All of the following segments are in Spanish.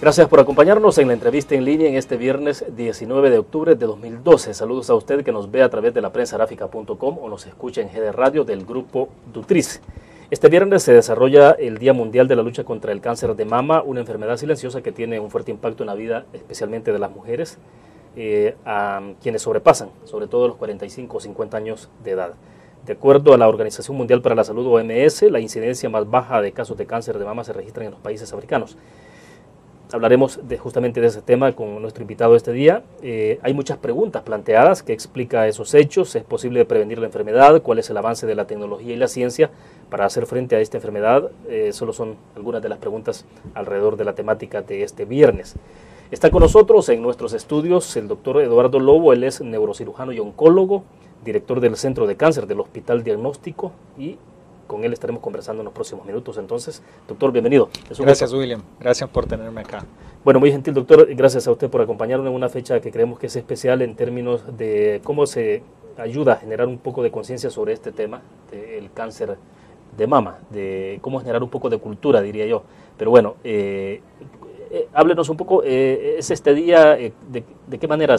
Gracias por acompañarnos en la entrevista en línea en este viernes 19 de octubre de 2012. Saludos a usted que nos ve a través de la prensagráfica.com o nos escucha en GD Radio del grupo Dutrice. Este viernes se desarrolla el Día Mundial de la Lucha contra el Cáncer de Mama, una enfermedad silenciosa que tiene un fuerte impacto en la vida, especialmente de las mujeres, a quienes sobrepasan, sobre todo los 45 o 50 años de edad. De acuerdo a la Organización Mundial para la Salud, OMS, la incidencia más baja de casos de cáncer de mama se registra en los países africanos. Hablaremos justamente de ese tema con nuestro invitado este día. Hay muchas preguntas planteadas que explica esos hechos. ¿Es posible prevenir la enfermedad? ¿Cuál es el avance de la tecnología y la ciencia para hacer frente a esta enfermedad? Solo son algunas de las preguntas alrededor de la temática de este viernes. Está con nosotros en nuestros estudios el doctor Eduardo Lobo. Él es neurocirujano y oncólogo, director del Centro de Cáncer del Hospital Diagnóstico, y con él estaremos conversando en los próximos minutos. Entonces, doctor, bienvenido. Gracias, William. Gracias por tenerme acá. Bueno, muy gentil, doctor. Gracias a usted por acompañarnos en una fecha que creemos que es especial en términos de cómo se ayuda a generar un poco de conciencia sobre este tema del cáncer de mama, de cómo generar un poco de cultura, diría yo. Pero bueno, háblenos un poco, ¿es este día, de qué manera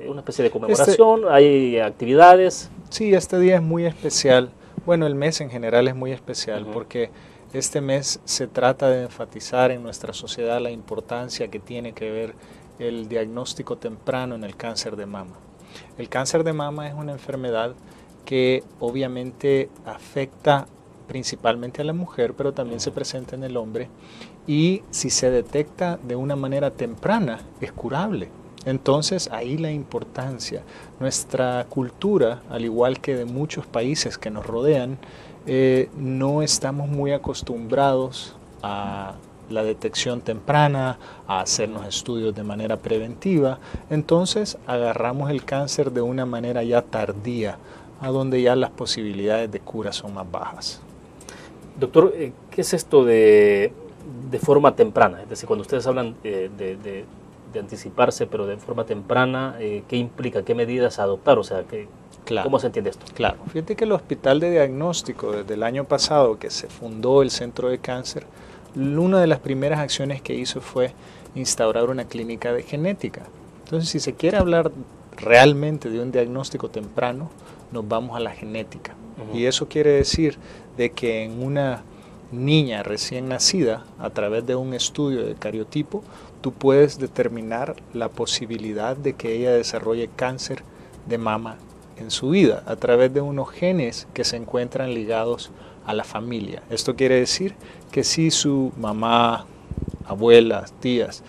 una especie de conmemoración? ¿Hay actividades? Sí, este día es muy especial. Bueno, el mes en general es muy especial porque este mes se trata de enfatizar en nuestra sociedad la importancia que tiene que ver el diagnóstico temprano en el cáncer de mama. El cáncer de mama es una enfermedad que obviamente afecta principalmente a la mujer, pero también se presenta en el hombre, y si se detecta de una manera temprana es curable. Entonces ahí la importancia. Nuestra cultura, al igual que de muchos países que nos rodean, no estamos muy acostumbrados a la detección temprana, a hacernos estudios de manera preventiva. Entonces agarramos el cáncer de una manera ya tardía, a donde ya las posibilidades de cura son más bajas. Doctor, ¿qué es esto de forma temprana? Es decir, cuando ustedes hablan de anticiparse, pero de forma temprana, ¿qué implica? ¿Qué medidas adoptar? O sea, claro, ¿cómo se entiende esto? Claro, fíjate que el Hospital de Diagnóstico, desde el año pasado que se fundó el Centro de Cáncer, una de las primeras acciones que hizo fue instaurar una clínica de genética. Entonces, si se quiere hablar realmente de un diagnóstico temprano, nos vamos a la genética. Y eso quiere decir de que en una niña recién nacida, a través de un estudio de cariotipo, tú puedes determinar la posibilidad de que ella desarrolle cáncer de mama en su vida, a través de unos genes que se encuentran ligados a la familia. Esto quiere decir que si su mamá, abuelas, tías,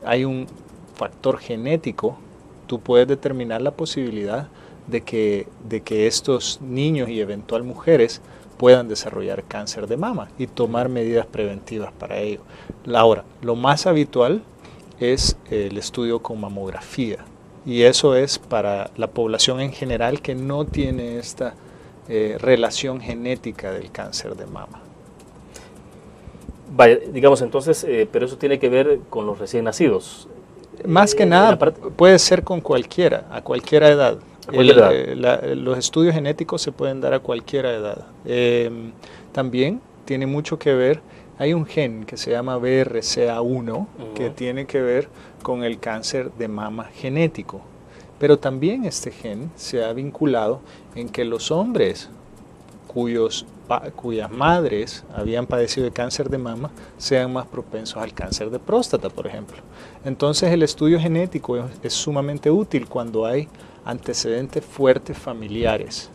hay un factor genético, tú puedes determinar la posibilidad de que estos niños y eventual mujeres puedan desarrollar cáncer de mama y tomar medidas preventivas para ello. Ahora, lo más habitual es el estudio con mamografía, y eso es para la población en general que no tiene esta relación genética del cáncer de mama. Vaya, digamos entonces, pero eso tiene que ver con los recién nacidos. Más que nada, puede ser con cualquiera, a cualquier edad. Los estudios genéticos se pueden dar a cualquier edad. También tiene mucho que ver, hay un gen que se llama BRCA1 que tiene que ver con el cáncer de mama genético. Pero también este gen se ha vinculado en que los hombres cuyas madres habían padecido de cáncer de mama sean más propensos al cáncer de próstata, por ejemplo. Entonces el estudio genético es sumamente útil cuando hay antecedentes fuertes familiares,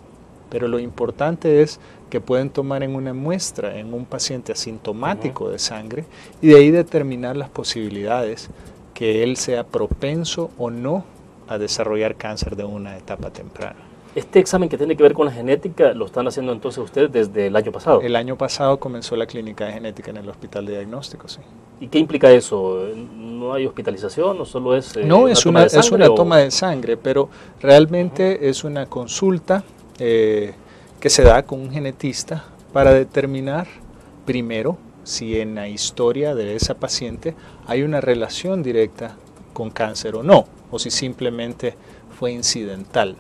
pero lo importante es que pueden tomar en una muestra en un paciente asintomático de sangre y de ahí determinar las posibilidades que él sea propenso o no a desarrollar cáncer de una etapa temprana. Este examen que tiene que ver con la genética, ¿lo están haciendo entonces ustedes desde el año pasado? El año pasado comenzó la clínica de genética en el Hospital de Diagnóstico, sí. ¿Y qué implica eso? ¿No hay hospitalización o solo es no, es una toma de sangre, pero realmente es una consulta que se da con un genetista para determinar primero si en la historia de esa paciente hay una relación directa con cáncer o no, o si simplemente fue incidental.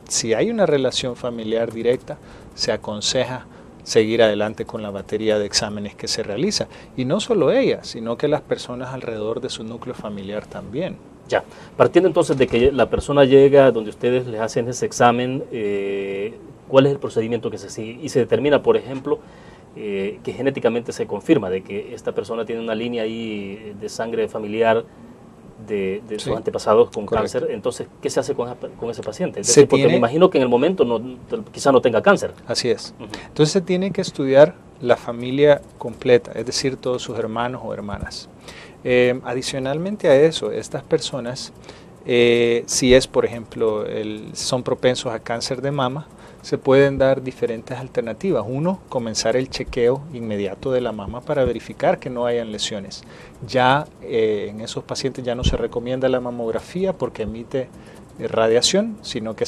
Si hay una relación familiar directa, se aconseja seguir adelante con la batería de exámenes que se realiza. Y no solo ella, sino que las personas alrededor de su núcleo familiar también. Ya, partiendo entonces de que la persona llega donde ustedes les hacen ese examen, ¿cuál es el procedimiento que se sigue? Y se determina, por ejemplo, que genéticamente se confirma de que esta persona tiene una línea ahí de sangre familiar de sus antepasados con cáncer. Entonces, ¿qué se hace con ese paciente? Es decir, porque me imagino que en el momento quizá no tenga cáncer. Así es. Entonces se tiene que estudiar la familia completa, es decir, todos sus hermanos o hermanas. Adicionalmente a eso, estas personas, si es, por ejemplo, son propensos a cáncer de mama, se pueden dar diferentes alternativas. Uno, comenzar el chequeo inmediato de la mama para verificar que no hayan lesiones. Ya en esos pacientes ya no se recomienda la mamografía porque emite radiación, sino que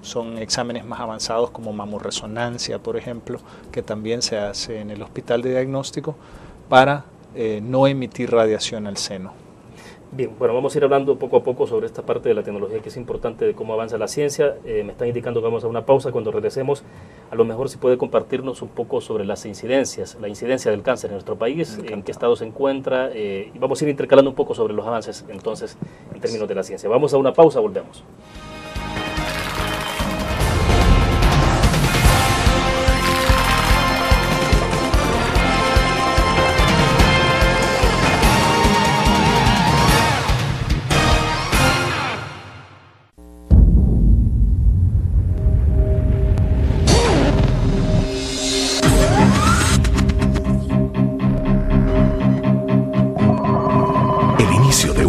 son exámenes más avanzados como mamorresonancia, por ejemplo, que también se hace en el hospital de diagnóstico para no emitir radiación al seno. Bien, bueno, vamos a ir hablando poco a poco sobre esta parte de la tecnología que es importante de cómo avanza la ciencia. Me están indicando que vamos a una pausa. Cuando regresemos, a lo mejor si puede compartirnos un poco sobre las incidencias, la incidencia del cáncer en nuestro país, en qué estado se encuentra, y vamos a ir intercalando un poco sobre los avances entonces en términos de la ciencia. Vamos a una pausa, volvemos.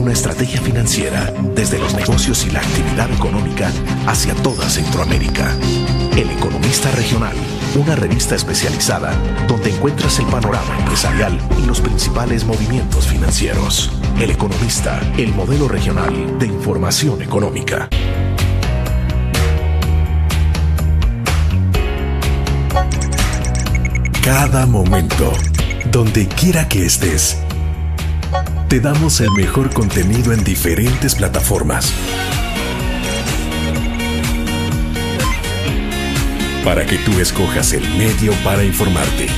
Estrategia financiera desde los negocios y la actividad económica hacia toda Centroamérica. El Economista Regional, una revista especializada donde encuentras el panorama empresarial y los principales movimientos financieros. El Economista, el modelo regional de información económica. Cada momento, donde quiera que estés, te damos el mejor contenido en diferentes plataformas para que tú escojas el medio para informarte.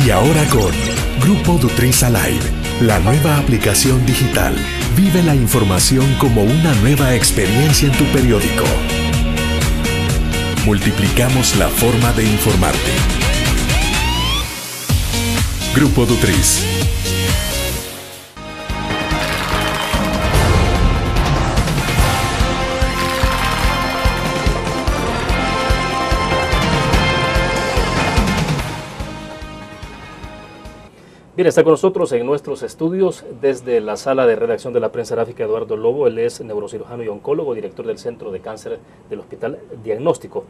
Y ahora con Grupo Dutriz Alive, la nueva aplicación digital. Vive la información como una nueva experiencia en tu periódico. Multiplicamos la forma de informarte. Grupo Dutriz. Bien, está con nosotros en nuestros estudios desde la sala de redacción de la prensa gráfica Eduardo Lobo. Él es neurocirujano y oncólogo, director del Centro de Cáncer del Hospital Diagnóstico.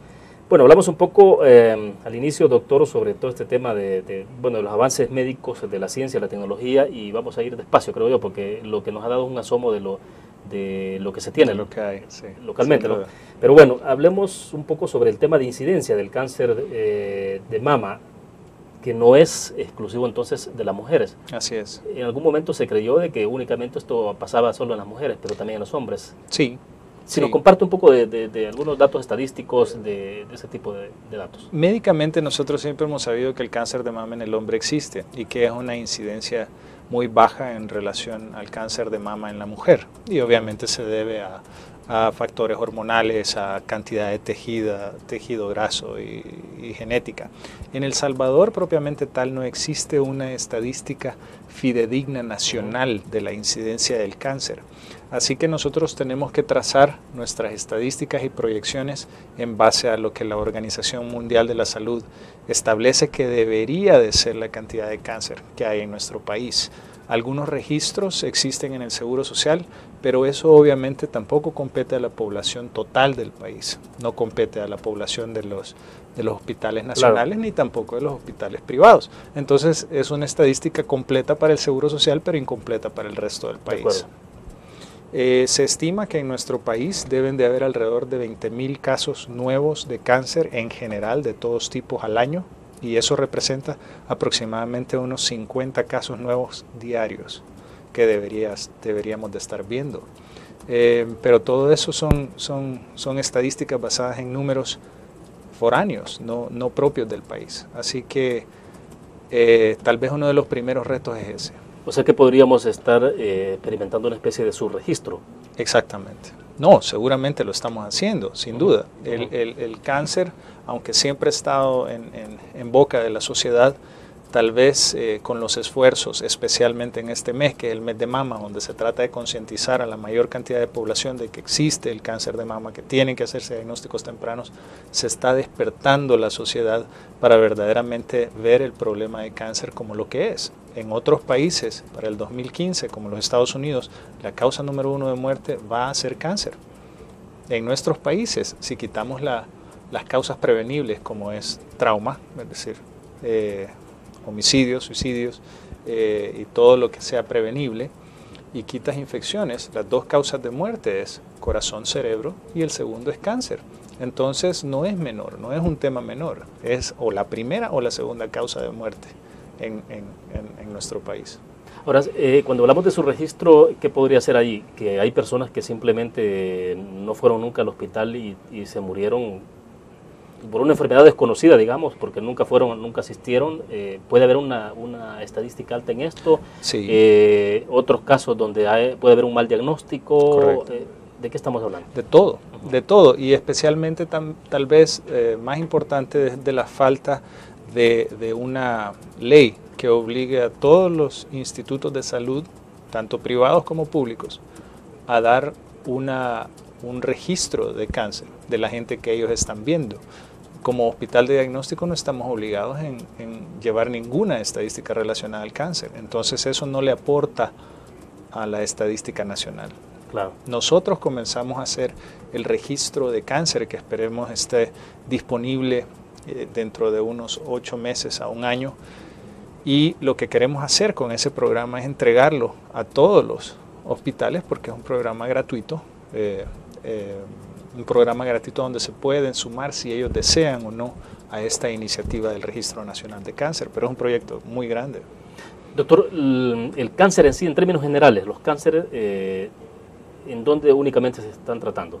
Bueno, hablamos un poco al inicio, doctor, sobre todo este tema de los avances médicos, de la ciencia, la tecnología, y vamos a ir despacio, creo yo, porque lo que nos ha dado un asomo de lo que se tiene, lo que hay, sí, localmente, ¿no? Pero bueno, hablemos un poco sobre el tema de incidencia del cáncer de mama, que no es exclusivo entonces de las mujeres. Así es. En algún momento se creyó de que únicamente esto pasaba solo en las mujeres, pero también en los hombres. Sí. Si nos comparte un poco de algunos datos estadísticos de ese tipo de datos. Médicamente nosotros siempre hemos sabido que el cáncer de mama en el hombre existe y que es una incidencia muy baja en relación al cáncer de mama en la mujer. Y obviamente se debe a factores hormonales, a cantidad de tejido graso y genética. En El Salvador propiamente tal no existe una estadística fidedigna nacional de la incidencia del cáncer. Así que nosotros tenemos que trazar nuestras estadísticas y proyecciones en base a lo que la Organización Mundial de la Salud establece que debería de ser la cantidad de cáncer que hay en nuestro país. Algunos registros existen en el Seguro Social, pero eso obviamente tampoco compete a la población total del país. No compete a la población de los hospitales nacionales, claro, ni tampoco de los hospitales privados. Entonces es una estadística completa para el Seguro Social, pero incompleta para el resto del país. Se estima que en nuestro país deben de haber alrededor de 20,000 casos nuevos de cáncer en general, de todos tipos al año, y eso representa aproximadamente unos 50 casos nuevos diarios que deberíamos de estar viendo. Pero todo eso son estadísticas basadas en números foráneos, no propios del país. Así que tal vez uno de los primeros retos es ese. O sea que podríamos estar experimentando una especie de subregistro. Exactamente. No, seguramente lo estamos haciendo, sin duda. El cáncer, aunque siempre ha estado en boca de la sociedad, tal vez con los esfuerzos, especialmente en este mes, que es el mes de mama, donde se trata de concientizar a la mayor cantidad de población de que existe el cáncer de mama, que tienen que hacerse diagnósticos tempranos, se está despertando la sociedad para verdaderamente ver el problema de cáncer como lo que es. En otros países, para el 2015, como los Estados Unidos, la causa número 1 de muerte va a ser cáncer. En nuestros países, si quitamos las causas prevenibles, como es trauma, es decir, homicidios, suicidios y todo lo que sea prevenible, y quitas infecciones, las dos causas de muerte es corazón-cerebro y el segundo es cáncer. Entonces no es menor, no es un tema menor, es o la primera o la segunda causa de muerte en nuestro país. Ahora, cuando hablamos de su registro, ¿qué podría ser ahí? Que hay personas que simplemente no fueron nunca al hospital y se murieron por una enfermedad desconocida, digamos, porque nunca asistieron. ¿Puede haber una estadística alta en esto? Sí. Otros casos donde puede haber un mal diagnóstico. Correcto. ¿De qué estamos hablando? De todo, y especialmente tal vez más importante de la falta de una ley que obligue a todos los institutos de salud, tanto privados como públicos, a dar un registro de cáncer de la gente que ellos están viendo. Como hospital de diagnóstico no estamos obligados en llevar ninguna estadística relacionada al cáncer, entonces eso no le aporta a la estadística nacional. Claro. Nosotros comenzamos a hacer el registro de cáncer, que esperemos esté disponible dentro de unos 8 meses a un año, y lo que queremos hacer con ese programa es entregarlo a todos los hospitales, porque es un programa gratuito, donde se pueden sumar si ellos desean o no a esta iniciativa del Registro Nacional de Cáncer, pero es un proyecto muy grande. Doctor, el cáncer en sí, en términos generales, los cánceres, ¿en dónde únicamente se están tratando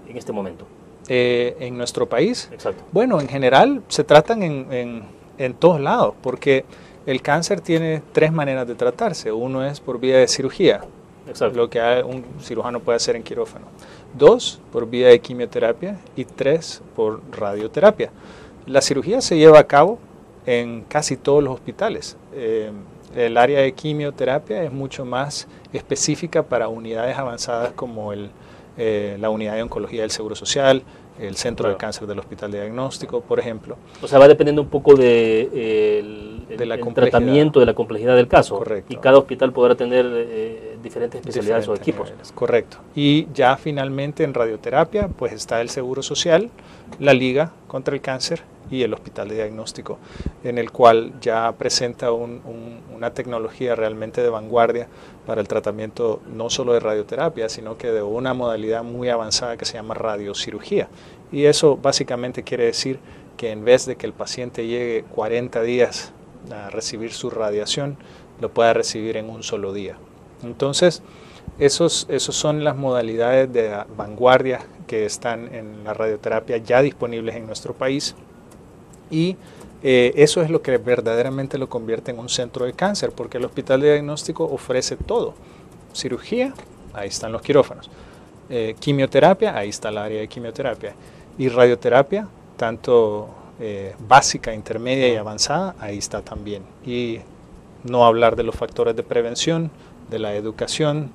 en este momento? En nuestro país. Exacto. Bueno, en general se tratan en todos lados, porque el cáncer tiene 3 maneras de tratarse. Uno es por vía de cirugía, Exacto. lo que un cirujano puede hacer en quirófano. 2, por vía de quimioterapia, y 3, por radioterapia. La cirugía se lleva a cabo en casi todos los hospitales. El área de quimioterapia es mucho más específica para unidades avanzadas como la unidad de oncología del Seguro Social, el Centro de Cáncer del Hospital de Diagnóstico, por ejemplo. O sea, va dependiendo un poco el tratamiento, de la complejidad del caso. Correcto. Y cada hospital podrá tener diferentes especialidades o equipos. Niveles. Correcto. Y ya finalmente en radioterapia, pues está el Seguro Social, la Liga contra el Cáncer y el Hospital de Diagnóstico, en el cual ya presenta una tecnología realmente de vanguardia para el tratamiento no solo de radioterapia, sino que de una modalidad muy avanzada que se llama radiocirugía. Y eso básicamente quiere decir que en vez de que el paciente llegue 40 días a recibir su radiación, lo pueda recibir en un solo día. Entonces, esos son las modalidades de vanguardia que están en la radioterapia ya disponibles en nuestro país. Y eso es lo que verdaderamente lo convierte en un centro de cáncer, porque el hospital de diagnóstico ofrece todo. Cirugía, ahí están los quirófanos. Quimioterapia, ahí está el área de quimioterapia. Y radioterapia, tanto básica, intermedia y avanzada, ahí está también. Y no hablar de los factores de prevención, de la educación,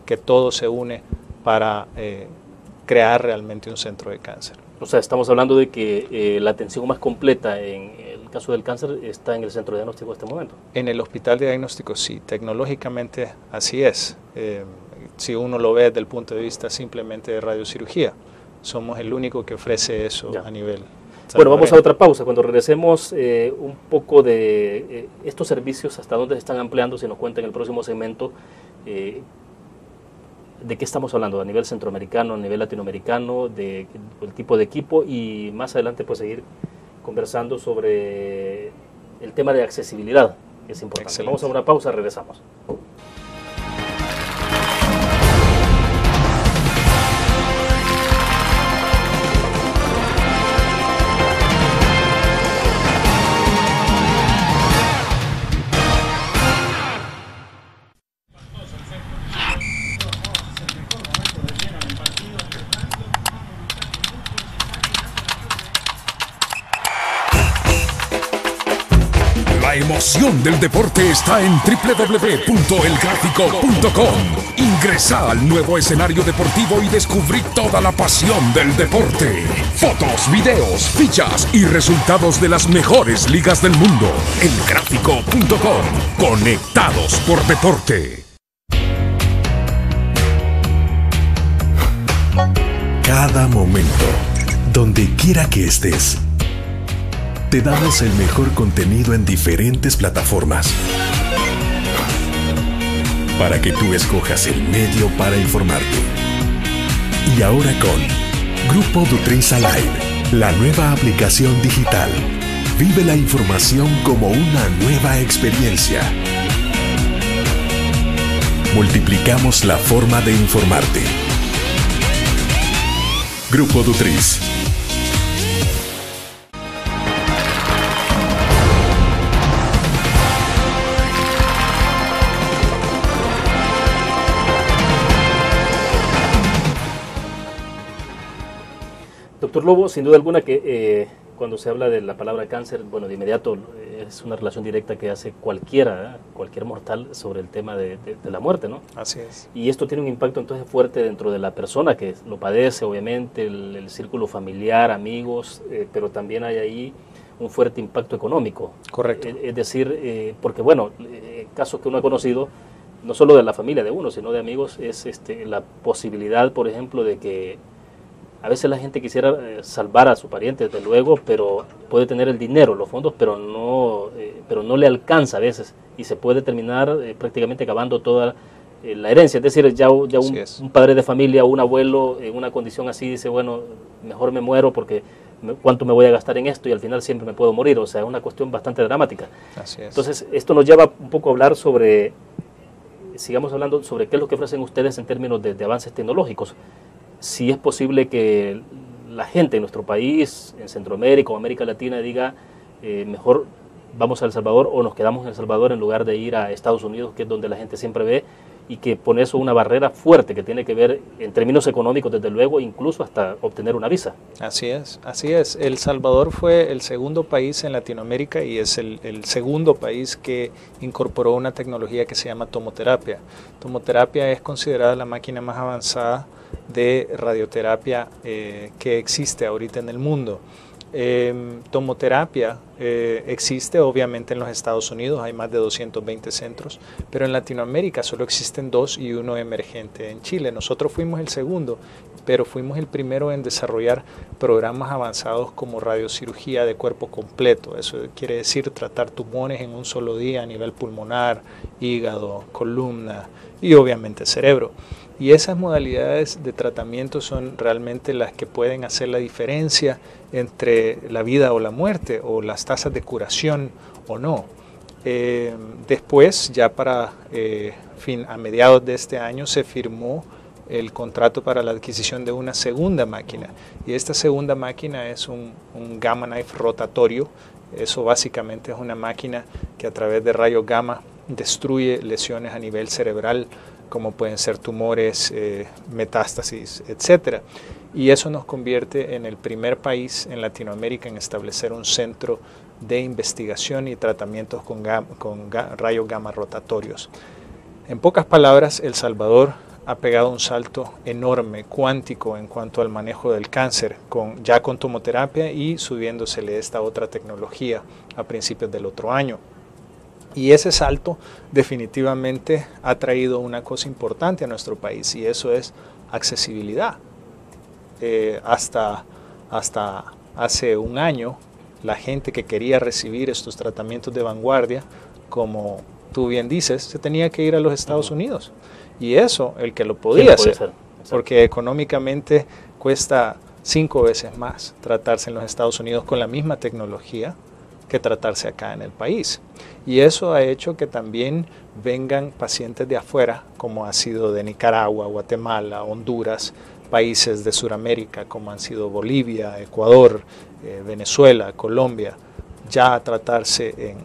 que todo se une para crear realmente un centro de cáncer. O sea, estamos hablando de que la atención más completa en el caso del cáncer está en el centro de diagnóstico en este momento. En el hospital de diagnóstico sí, tecnológicamente así es. Si uno lo ve desde el punto de vista simplemente de radiocirugía, somos el único que ofrece eso a nivel. Bueno, vamos a otra pausa. Cuando regresemos, un poco de estos servicios, hasta dónde se están ampliando, si nos cuenta en el próximo segmento. ¿De qué estamos hablando? ¿A nivel centroamericano, a nivel latinoamericano, del tipo de equipo? Y más adelante pues seguir conversando sobre el tema de accesibilidad, que es importante. Excelente. Vamos a una pausa, regresamos. pasión del deporte está en www.elgráfico.com. Ingresa al nuevo escenario deportivo y descubrí toda la pasión del deporte. Fotos, videos, fichas y resultados de las mejores ligas del mundo. Elgráfico.com. Conectados por deporte. Cada momento, donde quiera que estés, te damos el mejor contenido en diferentes plataformas para que tú escojas el medio para informarte. Y ahora con Grupo Dutriz Alive, la nueva aplicación digital. Vive la información como una nueva experiencia. Multiplicamos la forma de informarte. Grupo Dutriz. Doctor Lobo, sin duda alguna que cuando se habla de la palabra cáncer, bueno, de inmediato es una relación directa que hace cualquier mortal sobre el tema de la muerte, ¿no? Así es. Y esto tiene un impacto entonces fuerte dentro de la persona que lo padece, obviamente, el círculo familiar, amigos, pero también hay ahí un fuerte impacto económico. Correcto. Es decir, porque bueno, casos que uno ha conocido, no solo de la familia de uno, sino de amigos, es la posibilidad, por ejemplo, de que a veces la gente quisiera salvar a su pariente, desde luego, pero puede tener el dinero, los fondos, pero no le alcanza a veces y se puede terminar prácticamente acabando toda la herencia. Es decir, ya un padre de familia o un abuelo en una condición así dice, bueno, mejor me muero porque cuánto me voy a gastar en esto y al final siempre me puedo morir. O sea, es una cuestión bastante dramática. Así es. Entonces, esto nos lleva un poco a hablar sobre, sigamos hablando sobre qué es lo que ofrecen ustedes en términos de avances tecnológicos. Si es posible que la gente en nuestro país, en Centroamérica o América Latina, diga mejor vamos a El Salvador o nos quedamos en El Salvador en lugar de ir a Estados Unidos, que es donde la gente siempre ve, y que pone eso una barrera fuerte que tiene que ver en términos económicos, desde luego, incluso hasta obtener una visa. Así es, así es. El Salvador fue el segundo país en Latinoamérica y es el segundo país que incorporó una tecnología que se llama tomoterapia. Tomoterapia es considerada la máquina más avanzada de radioterapia que existe ahorita en el mundo. Tomoterapia existe obviamente en los Estados Unidos, hay más de 220 centros, pero en Latinoamérica solo existen 2 y uno emergente en Chile. Nosotros fuimos el segundo, pero fuimos el primero en desarrollar programas avanzados como radiocirugía de cuerpo completo. Eso quiere decir tratar tumores en un solo día a nivel pulmonar, hígado, columna y obviamente cerebro. Y esas modalidades de tratamiento son realmente las que pueden hacer la diferencia entre la vida o la muerte, o las tasas de curación o no. Después, ya a mediados de este año, se firmó el contrato para la adquisición de una segunda máquina. Y esta segunda máquina es un Gamma Knife rotatorio. Eso básicamente es una máquina que a través de rayos gamma destruye lesiones a nivel cerebral, como pueden ser tumores, metástasis, etc. Y eso nos convierte en el primer país en Latinoamérica en establecer un centro de investigación y tratamientos con rayos gamma rotatorios. En pocas palabras, El Salvador ha pegado un salto enorme, cuántico, en cuanto al manejo del cáncer, ya con tomoterapia y subiéndosele esta otra tecnología a principios del otro año. Y ese salto definitivamente ha traído una cosa importante a nuestro país, y eso es accesibilidad. Hasta hace un año, la gente que quería recibir estos tratamientos de vanguardia, como tú bien dices, se tenía que ir a los Estados Unidos. Y eso, el que lo podía hacer, porque económicamente cuesta 5 veces más tratarse en los Estados Unidos con la misma tecnología que tratarse acá en el país. Y eso ha hecho que también vengan pacientes de afuera, como ha sido de Nicaragua, Guatemala, Honduras, países de Sudamérica, como han sido Bolivia, Ecuador, Venezuela, Colombia, ya a tratarse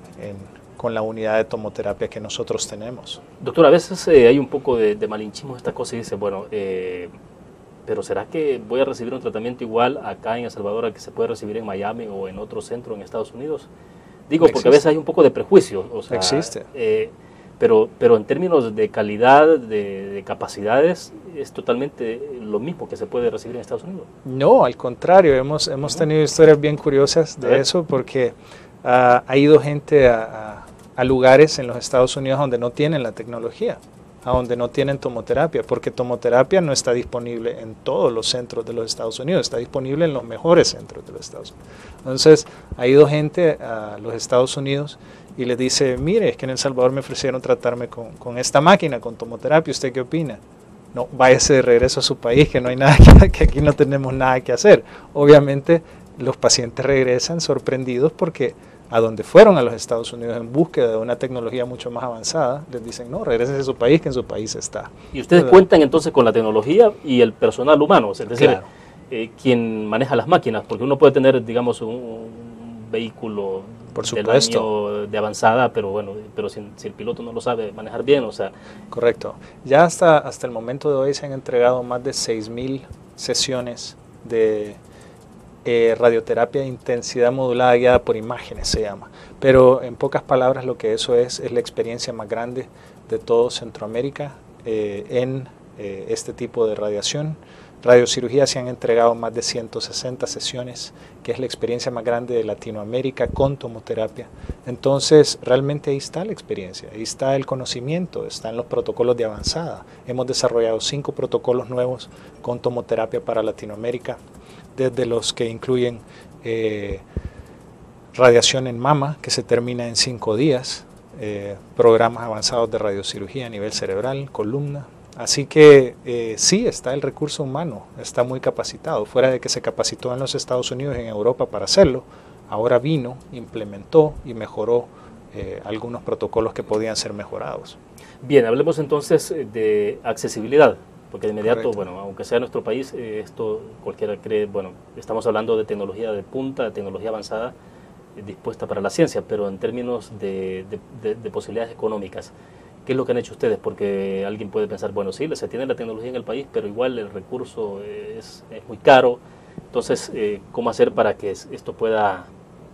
con la unidad de tomoterapia que nosotros tenemos. Doctor, a veces hay un poco de malinchismo en esta cosa y dice, bueno, pero ¿será que voy a recibir un tratamiento igual acá en El Salvador al que se puede recibir en Miami o en otro centro en Estados Unidos? Digo, porque a veces hay un poco de prejuicio. O sea, existe. Pero en términos de calidad, de capacidades, es totalmente lo mismo que se puede recibir en Estados Unidos. No, al contrario, hemos tenido historias bien curiosas de eso, porque ha ido gente a lugares en los Estados Unidos donde no tienen la tecnología, a donde no tienen tomoterapia, porque tomoterapia no está disponible en todos los centros de los Estados Unidos, está disponible en los mejores centros de los Estados Unidos. Entonces, ha ido gente a los Estados Unidos y les dice, mire, es que en El Salvador me ofrecieron tratarme con esta máquina, con tomoterapia, ¿usted qué opina? No, váyase de regreso a su país, que no hay nada, que aquí no tenemos nada que hacer. Obviamente, los pacientes regresan sorprendidos porque a donde fueron a los Estados Unidos en búsqueda de una tecnología mucho más avanzada, les dicen, no, regresen a su país, que en su país está. Y ustedes cuentan entonces con la tecnología y el personal humano, es decir, claro, quien maneja las máquinas, porque uno puede tener, digamos, un vehículo del año de avanzada, pero bueno, pero si el piloto no lo sabe manejar bien, o sea... Correcto. Ya hasta el momento de hoy se han entregado más de 6.000 sesiones de radioterapia de intensidad modulada guiada por imágenes, se llama. Pero en pocas palabras lo que eso es la experiencia más grande de todo Centroamérica en este tipo de radiación. Radiocirugía se han entregado más de 160 sesiones, que es la experiencia más grande de Latinoamérica con tomoterapia. Entonces, realmente ahí está la experiencia, ahí está el conocimiento, están los protocolos de avanzada. Hemos desarrollado 5 protocolos nuevos con tomoterapia para Latinoamérica, desde los que incluyen radiación en mama, que se termina en 5 días, programas avanzados de radiocirugía a nivel cerebral, columna. Así que sí, está el recurso humano, está muy capacitado. Fuera de que se capacitó en los Estados Unidos y en Europa para hacerlo, ahora vino, implementó y mejoró algunos protocolos que podían ser mejorados. Bien, hablemos entonces de accesibilidad, porque de inmediato, Correcto. bueno, aunque sea nuestro país, esto cualquiera cree, bueno, estamos hablando de tecnología de punta, de tecnología avanzada, dispuesta para la ciencia, pero en términos de posibilidades económicas, ¿qué es lo que han hecho ustedes? Porque alguien puede pensar, bueno, sí, se tiene la tecnología en el país, pero igual el recurso es muy caro. Entonces, ¿cómo hacer para que esto pueda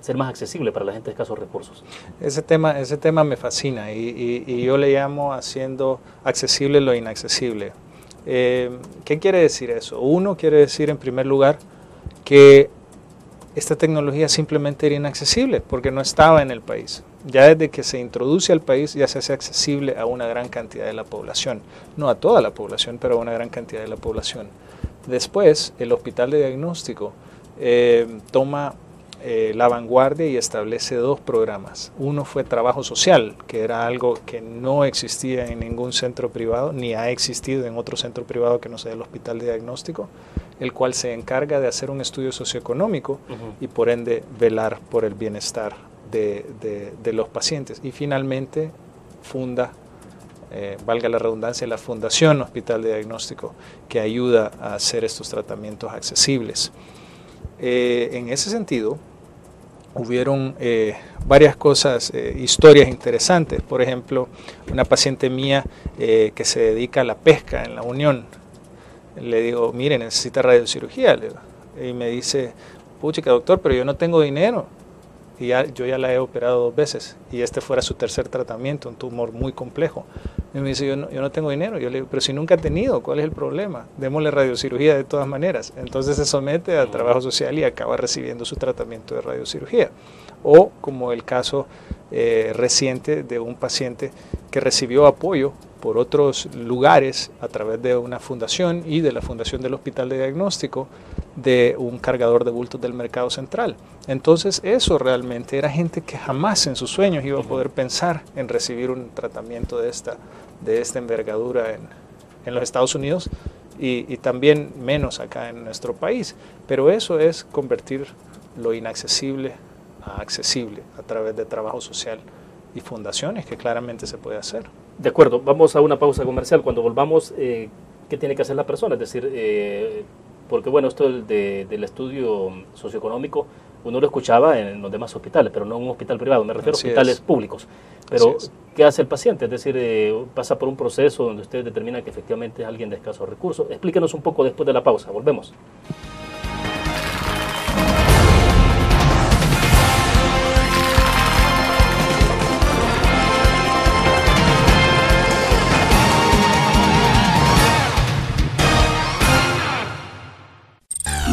ser más accesible para la gente de escasos recursos? Ese tema me fascina y yo le llamo haciendo accesible lo inaccesible. ¿Qué quiere decir eso? Uno, quiere decir en primer lugar que esta tecnología simplemente era inaccesible porque no estaba en el país. Ya desde que se introduce al país ya se hace accesible a una gran cantidad de la población, no a toda la población, pero a una gran cantidad de la población. Después, el hospital de diagnóstico toma la vanguardia y establece 2 programas. Uno fue trabajo social, que era algo que no existía en ningún centro privado, ni ha existido en otro centro privado que no sea el hospital de diagnóstico, el cual se encarga de hacer un estudio socioeconómico y por ende velar por el bienestar de los pacientes. Y finalmente funda, valga la redundancia, la Fundación Hospital de Diagnóstico, que ayuda a hacer estos tratamientos accesibles. En ese sentido, hubieron varias cosas, historias interesantes. Por ejemplo, una paciente mía que se dedica a la pesca en La Unión, le digo, mire, necesita radiocirugía. Y me dice, puchica doctor, pero yo no tengo dinero. Y yo ya la he operado 2 veces y este fuera su 3er tratamiento, un tumor muy complejo. Y me dice, yo no tengo dinero. Yo le digo, pero si nunca ha tenido, ¿cuál es el problema? Démosle radiocirugía de todas maneras. Entonces se somete a trabajo social y acaba recibiendo su tratamiento de radiocirugía. O como el caso reciente de un paciente que recibió apoyo por otros lugares a través de una fundación y de la Fundación del Hospital de Diagnóstico de un cargador de bultos del Mercado Central. Entonces eso realmente era gente que jamás en sus sueños iba a poder pensar en recibir un tratamiento de esta envergadura en los Estados Unidos y también menos acá en nuestro país. Pero eso es convertir lo inaccesible a accesible a través de trabajo social y fundaciones, que claramente se puede hacer. De acuerdo, vamos a una pausa comercial. Cuando volvamos, ¿qué tiene que hacer la persona? Es decir, porque bueno, esto del estudio socioeconómico, uno lo escuchaba en los demás hospitales, pero no en un hospital privado, me refiero a hospitales públicos. Pero, ¿qué hace el paciente? Es decir, pasa por un proceso donde usted determina que efectivamente es alguien de escasos recursos. Explíquenos un poco después de la pausa, volvemos.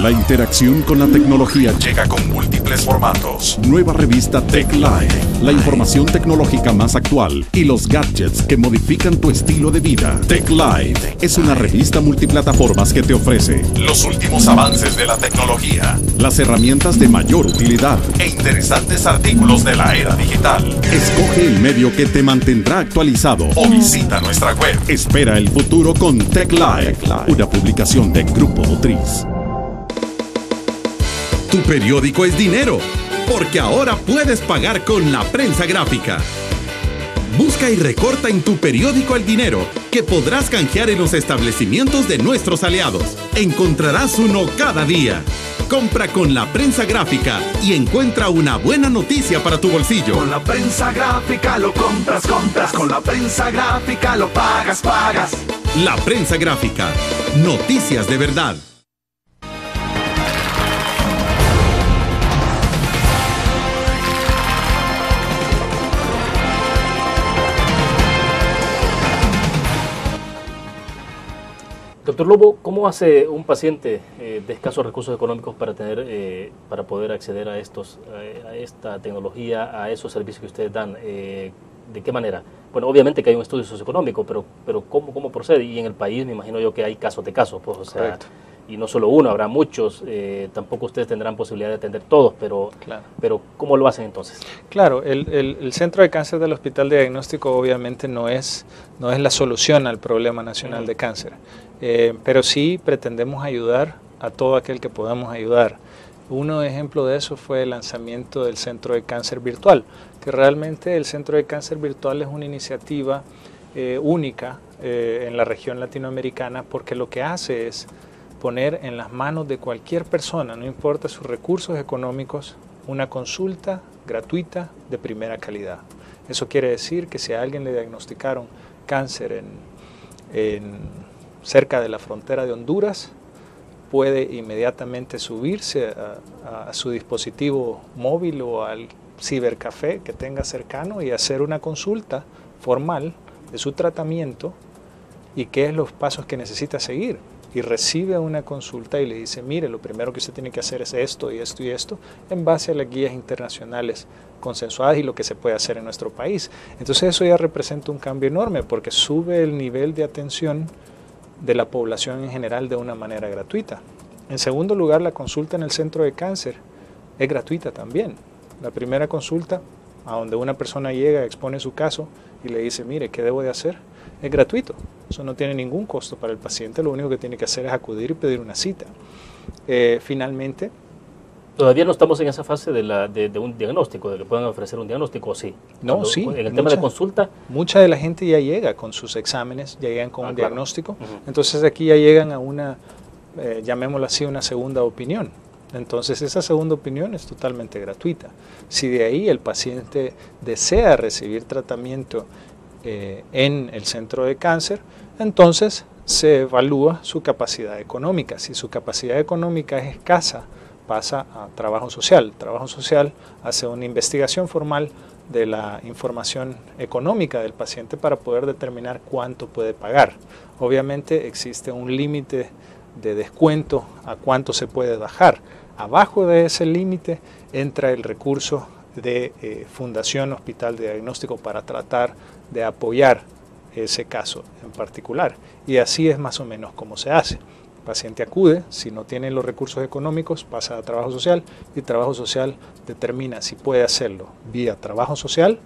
La interacción con la tecnología llega con múltiples formatos. Nueva revista Tech Live, la información tecnológica más actual y los gadgets que modifican tu estilo de vida. Tech Live es una revista multiplataformas que te ofrece los últimos avances de la tecnología, las herramientas de mayor utilidad e interesantes artículos de la era digital. Escoge el medio que te mantendrá actualizado o visita nuestra web. Espera el futuro con Tech Live, una publicación de Grupo Dutriz. Tu periódico es dinero, porque ahora puedes pagar con la prensa gráfica. Busca y recorta en tu periódico el dinero, que podrás canjear en los establecimientos de nuestros aliados. Encontrarás uno cada día. Compra con la prensa gráfica y encuentra una buena noticia para tu bolsillo. Con la prensa gráfica lo compras. Con la prensa gráfica lo pagas. La prensa gráfica. Noticias de verdad. Doctor Lobo, ¿cómo hace un paciente de escasos recursos económicos para poder acceder a esta tecnología, a esos servicios que ustedes dan? ¿De qué manera? Bueno, obviamente que hay un estudio socioeconómico, pero ¿cómo procede? Y en el país me imagino yo que hay casos de casos, pues, o sea, Correcto. Y no solo uno, habrá muchos, tampoco ustedes tendrán posibilidad de atender todos, pero ¿cómo lo hacen entonces? Claro, el Centro de Cáncer del Hospital de Diagnóstico obviamente no es la solución al problema nacional de cáncer, pero sí pretendemos ayudar a todo aquel que podamos ayudar. Un ejemplo de eso fue el lanzamiento del Centro de Cáncer Virtual, que realmente el Centro de Cáncer Virtual es una iniciativa única en la región latinoamericana, porque lo que hace es poner en las manos de cualquier persona, no importa sus recursos económicos, una consulta gratuita de primera calidad. Eso quiere decir que si a alguien le diagnosticaron cáncer cerca de la frontera de Honduras, puede inmediatamente subirse a su dispositivo móvil o al cibercafé que tenga cercano y hacer una consulta formal de su tratamiento y qué es los pasos que necesita seguir. Y recibe una consulta y le dice, mire, lo primero que usted tiene que hacer es esto y esto y esto, en base a las guías internacionales consensuadas y lo que se puede hacer en nuestro país. Entonces eso ya representa un cambio enorme, porque sube el nivel de atención de la población en general de una manera gratuita. En segundo lugar, la consulta en el centro de cáncer es gratuita también. La primera consulta, a donde una persona llega, expone su caso y le dice, mire, ¿qué debo de hacer? Es gratuito. Eso no tiene ningún costo para el paciente, lo único que tiene que hacer es acudir y pedir una cita. Finalmente... Todavía no estamos en esa fase de un diagnóstico, de que puedan ofrecer un diagnóstico, ¿sí? No, sí. En el tema de consulta... Mucha de la gente ya llega con sus exámenes, ya llegan con un claro. diagnóstico, entonces aquí ya llegan a una, llamémoslo así, una segunda opinión. Entonces esa segunda opinión es totalmente gratuita. Si de ahí el paciente desea recibir tratamiento en el centro de cáncer, entonces se evalúa su capacidad económica. Si su capacidad económica es escasa, pasa a trabajo social. Trabajo social hace una investigación formal de la información económica del paciente para poder determinar cuánto puede pagar. Obviamente existe un límite de descuento a cuánto se puede bajar. Abajo de ese límite entra el recurso de Fundación Hospital de Diagnóstico para tratar de apoyar ese caso en particular. Y así es más o menos como se hace. El paciente acude, si no tiene los recursos económicos, pasa a trabajo social y trabajo social determina si puede hacerlo vía trabajo social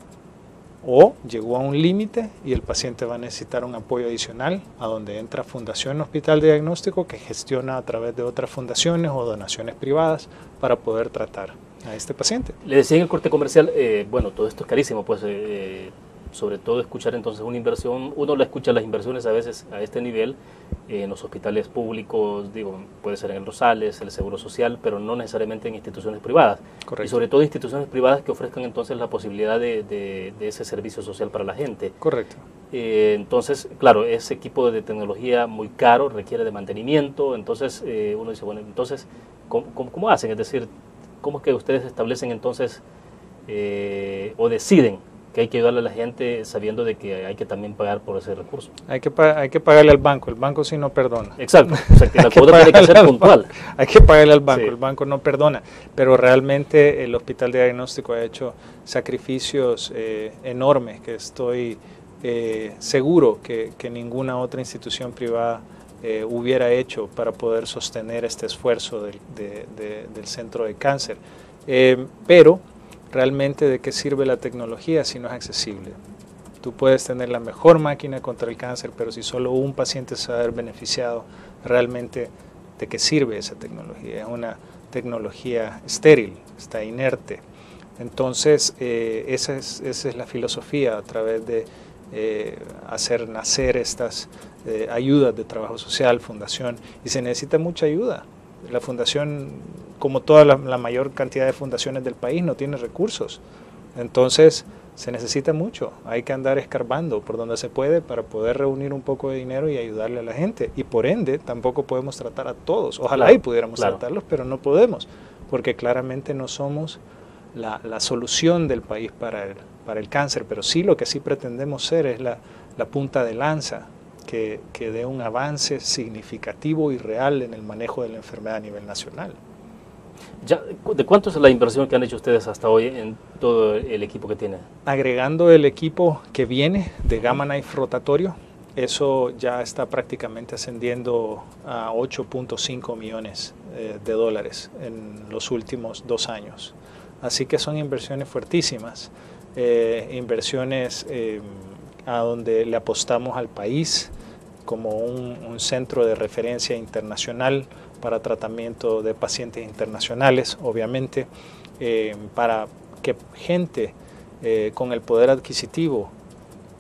o llegó a un límite y el paciente va a necesitar un apoyo adicional, a donde entra Fundación Hospital de Diagnóstico, que gestiona a través de otras fundaciones o donaciones privadas para poder tratar a este paciente. Le decía en el corte comercial, bueno, todo esto es carísimo, pues sobre todo escuchar entonces una inversión, uno le escucha las inversiones a veces a este nivel en los hospitales públicos, digo, puede ser en el Rosales, el Seguro Social, pero no necesariamente en instituciones privadas. Correcto. Y sobre todo instituciones privadas que ofrezcan entonces la posibilidad de ese servicio social para la gente. Correcto. Entonces, claro, ese equipo de tecnología muy caro, requiere de mantenimiento, entonces uno dice, bueno, entonces, ¿cómo hacen? Es decir, ¿cómo es que ustedes establecen entonces o deciden que hay que ayudarle a la gente sabiendo de que hay que también pagar por ese recurso. Hay que pagarle al banco, el banco sí no perdona. Exacto, o sea, que la cuota tiene que ser puntual. Hay que pagarle al banco, Sí. el banco no perdona, pero realmente el Hospital de Diagnóstico ha hecho sacrificios enormes que estoy seguro que ninguna otra institución privada hubiera hecho para poder sostener este esfuerzo del centro de cáncer. Pero realmente, ¿de qué sirve la tecnología si no es accesible? Tú puedes tener la mejor máquina contra el cáncer, pero si solo un paciente se va a ver beneficiado, realmente, ¿de qué sirve esa tecnología? Es una tecnología estéril, está inerte. Entonces, esa es la filosofía a través de hacer nacer estas ayudas de trabajo social, fundación, y se necesita mucha ayuda. La fundación, como toda la mayor cantidad de fundaciones del país, no tiene recursos. Entonces, se necesita mucho. Hay que andar escarbando por donde se puede para poder reunir un poco de dinero y ayudarle a la gente. Y por ende, tampoco podemos tratar a todos. Ojalá y pudiéramos tratarlos, pero no podemos, porque claramente no somos la solución del país para el cáncer. Pero sí, lo que sí pretendemos ser es la punta de lanza que dé un avance significativo y real en el manejo de la enfermedad a nivel nacional. Ya, ¿de cuánto es la inversión que han hecho ustedes hasta hoy en todo el equipo que tienen? Agregando el equipo que viene de Gamma Knife rotatorio, eso ya está prácticamente ascendiendo a 8.5 millones de dólares en los últimos 2 años. Así que son inversiones fuertísimas, inversiones a donde le apostamos al país como un centro de referencia internacional para tratamiento de pacientes internacionales, obviamente, para que gente con el poder adquisitivo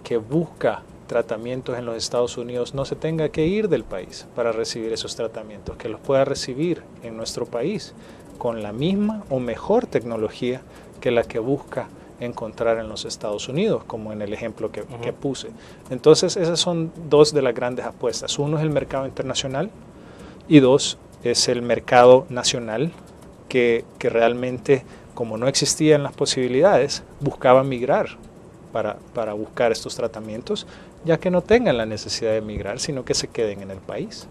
que busca tratamientos en los Estados Unidos no se tenga que ir del país para recibir esos tratamientos, que los pueda recibir en nuestro país con la misma o mejor tecnología que la que busca encontrar en los Estados Unidos, como en el ejemplo que puse. Entonces, esas son 2 de las grandes apuestas. Uno es el mercado internacional y 2 es el mercado nacional, que realmente, como no existían las posibilidades, buscaba migrar para buscar estos tratamientos, ya que no tengan la necesidad de migrar, sino que se queden en el país.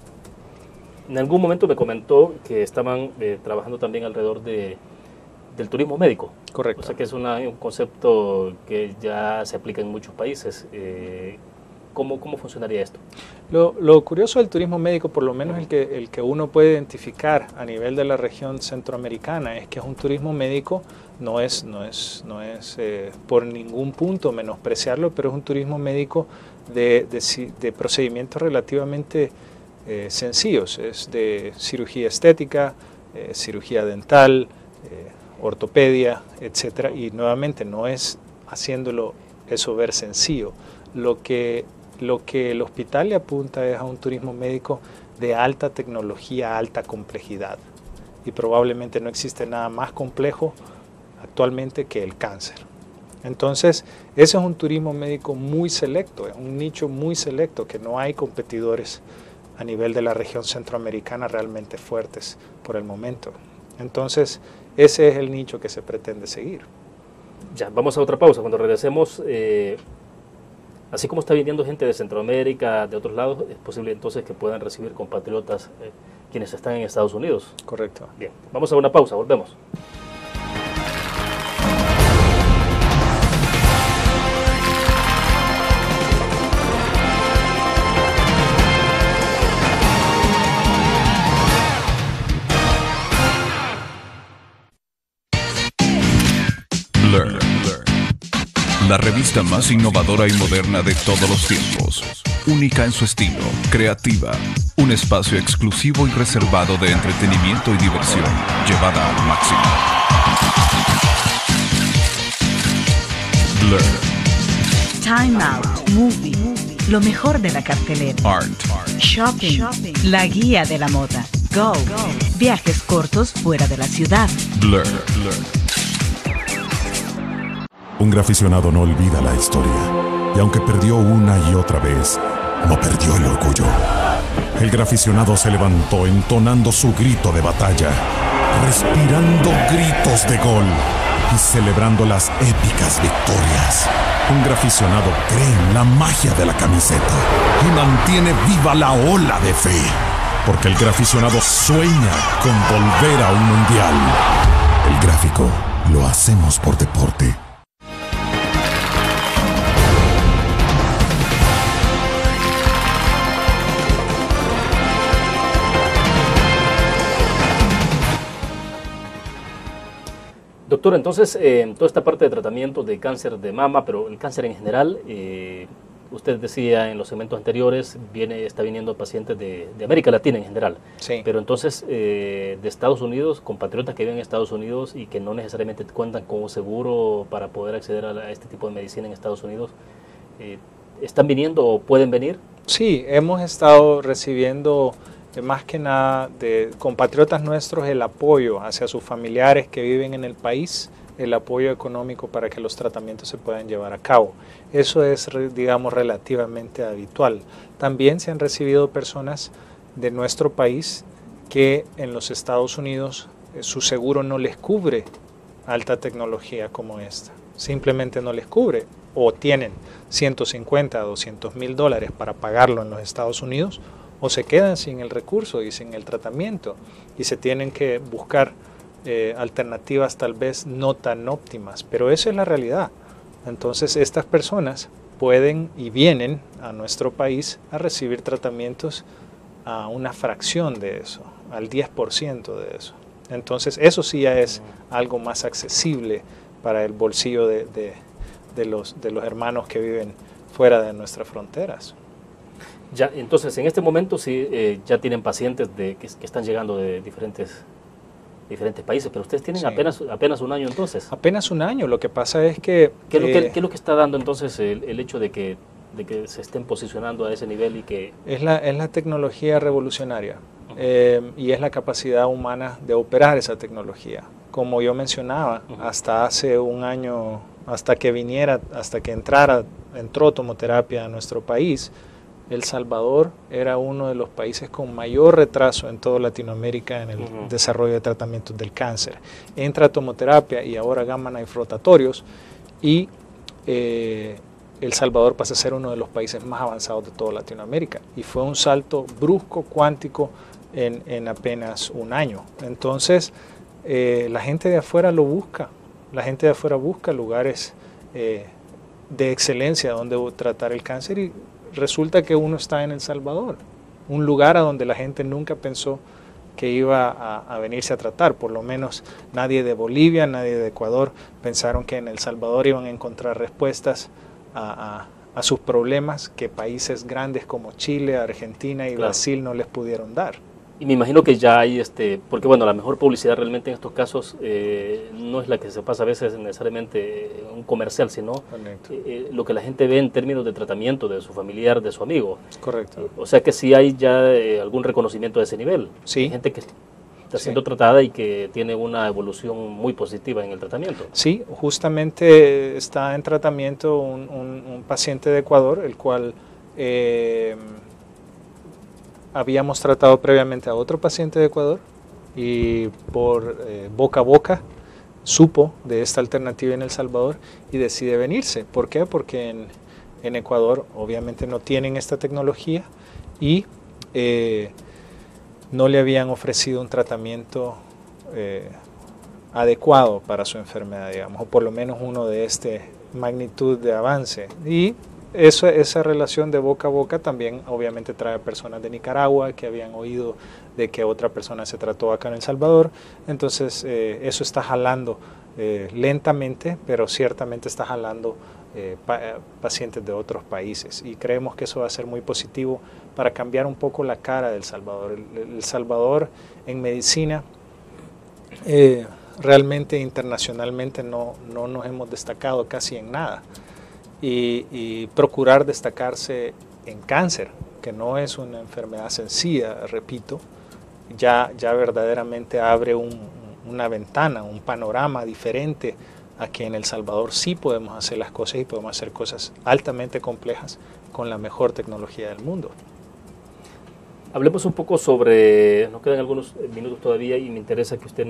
En algún momento me comentó que estaban trabajando también alrededor del turismo médico. Correcto. O sea que es un concepto que ya se aplica en muchos países. ¿Cómo funcionaría esto? Lo curioso del turismo médico, por lo menos el que uno puede identificar a nivel de la región centroamericana, es que es un turismo médico, no es por ningún punto menospreciarlo, pero es un turismo médico de procedimientos relativamente sencillos. Es de cirugía estética, cirugía dental, ortopedia, etcétera, y nuevamente no es haciéndolo eso ver sencillo. Lo que el hospital le apunta es a un turismo médico de alta tecnología, alta complejidad, y probablemente no existe nada más complejo actualmente que el cáncer. Entonces, ese es un turismo médico muy selecto, es un nicho muy selecto, que no hay competidores a nivel de la región centroamericana realmente fuertes por el momento. Entonces, ese es el nicho que se pretende seguir. Ya, vamos a otra pausa. Cuando regresemos, así como está viniendo gente de Centroamérica, de otros lados, es posible entonces que puedan recibir compatriotas quienes están en Estados Unidos. Correcto. Bien, vamos a una pausa, volvemos. Learn. La revista más innovadora y moderna de todos los tiempos. Única en su estilo, creativa. Un espacio exclusivo y reservado de entretenimiento y diversión, llevada al máximo. Learn. Time Out, Movie, lo mejor de la cartelera. Art. Shopping, la guía de la moda. Go, viajes cortos fuera de la ciudad. Blur. Un graficionado no olvida la historia, y aunque perdió una y otra vez, no perdió el orgullo. El graficionado se levantó entonando su grito de batalla, respirando gritos de gol, y celebrando las épicas victorias. Un graficionado cree en la magia de la camiseta y mantiene viva la ola de fe, porque el graficionado sueña con volver a un mundial. El gráfico lo hacemos por deporte. Doctor, entonces, toda esta parte de tratamiento de cáncer de mama, pero el cáncer en general, usted decía en los segmentos anteriores, está viniendo pacientes de América Latina en general. Sí. Pero entonces, de Estados Unidos, compatriotas que viven en Estados Unidos y que no necesariamente cuentan con un seguro para poder acceder a este tipo de medicina en Estados Unidos, ¿están viniendo o pueden venir? Sí, hemos estado recibiendo más que nada de compatriotas nuestros el apoyo hacia sus familiares que viven en el país, el apoyo económico para que los tratamientos se puedan llevar a cabo. Eso es, digamos, relativamente habitual. También se han recibido personas de nuestro país que en los Estados Unidos su seguro no les cubre alta tecnología como esta. Simplemente no les cubre, o tienen 150 a 200 mil dólares para pagarlo en los Estados Unidos, o se quedan sin el recurso y sin el tratamiento y se tienen que buscar alternativas tal vez no tan óptimas, pero esa es la realidad. Entonces estas personas pueden y vienen a nuestro país a recibir tratamientos a una fracción de eso, al 10% de eso. Entonces eso sí ya es algo más accesible para el bolsillo de los hermanos que viven fuera de nuestras fronteras. Ya, entonces, en este momento sí ya tienen pacientes que están llegando de diferentes países, pero ustedes tienen Sí. apenas un año entonces. Apenas un año, lo que pasa es que... ¿Qué es lo que está dando entonces el hecho de que se estén posicionando a ese nivel y que... Es la tecnología revolucionaria y es la capacidad humana de operar esa tecnología. Como yo mencionaba, hasta hace un año, hasta que entró tomoterapia a nuestro país, El Salvador era uno de los países con mayor retraso en toda Latinoamérica en el desarrollo de tratamientos del cáncer. Entra tomoterapia y ahora gamma knife rotatorios y El Salvador pasa a ser uno de los países más avanzados de toda Latinoamérica. Y fue un salto brusco, cuántico, en apenas un año. Entonces, la gente de afuera lo busca. La gente de afuera busca lugares de excelencia donde tratar el cáncer y resulta que uno está en El Salvador, un lugar a donde la gente nunca pensó que iba a venirse a tratar. Por lo menos nadie de Bolivia, nadie de Ecuador pensaron que en El Salvador iban a encontrar respuestas a sus problemas que países grandes como Chile, Argentina y Brasil no les pudieron dar. Y me imagino que ya hay, porque bueno, la mejor publicidad realmente en estos casos no es la que se pasa a veces necesariamente un comercial, sino lo que la gente ve en términos de tratamiento de su familiar, de su amigo. Correcto. O sea que sí hay ya algún reconocimiento de ese nivel. Sí. Hay gente que está siendo tratada y que tiene una evolución muy positiva en el tratamiento. Sí, justamente está en tratamiento un paciente de Ecuador, el cual... habíamos tratado previamente a otro paciente de Ecuador y por boca a boca supo de esta alternativa en El Salvador y decide venirse. ¿Por qué? Porque en Ecuador obviamente no tienen esta tecnología y no le habían ofrecido un tratamiento adecuado para su enfermedad, digamos, o por lo menos uno de esta magnitud de avance. Y esa relación de boca a boca también obviamente trae a personas de Nicaragua que habían oído de que otra persona se trató acá en El Salvador. Entonces eso está jalando lentamente, pero ciertamente está jalando pacientes de otros países y creemos que eso va a ser muy positivo para cambiar un poco la cara de El Salvador. El Salvador en medicina realmente internacionalmente no nos hemos destacado casi en nada. Y procurar destacarse en cáncer, que no es una enfermedad sencilla, repito, ya verdaderamente abre una ventana, un panorama diferente a que en El Salvador sí podemos hacer las cosas y podemos hacer cosas altamente complejas con la mejor tecnología del mundo. Hablemos un poco sobre, nos quedan algunos minutos todavía y me interesa que usted